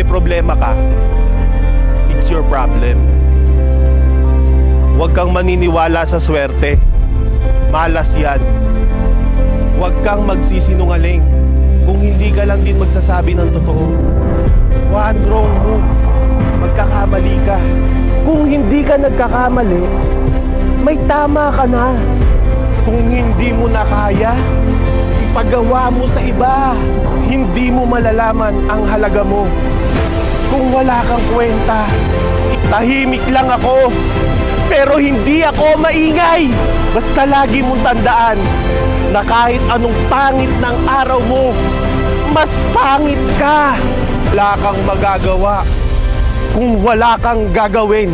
may problema ka, it's your problem. Huwag kang maniniwala sa swerte. Malas yan. Huwag kang magsisinungaling kung hindi ka lang din magsasabi ng totoo. One wrong move, magkakamali ka. Kung hindi ka nagkakamali, may tama ka na. Kung hindi mo na kaya, ipagawa mo sa iba. Hindi mo malalaman ang halaga mo. Kung wala kang kwenta, tahimik lang ako. Pero hindi ako maingay. Basta lagi mong tandaan na kahit anong pangit ng araw mo, mas pangit ka. Wala kang magagawa kung wala kang gagawin.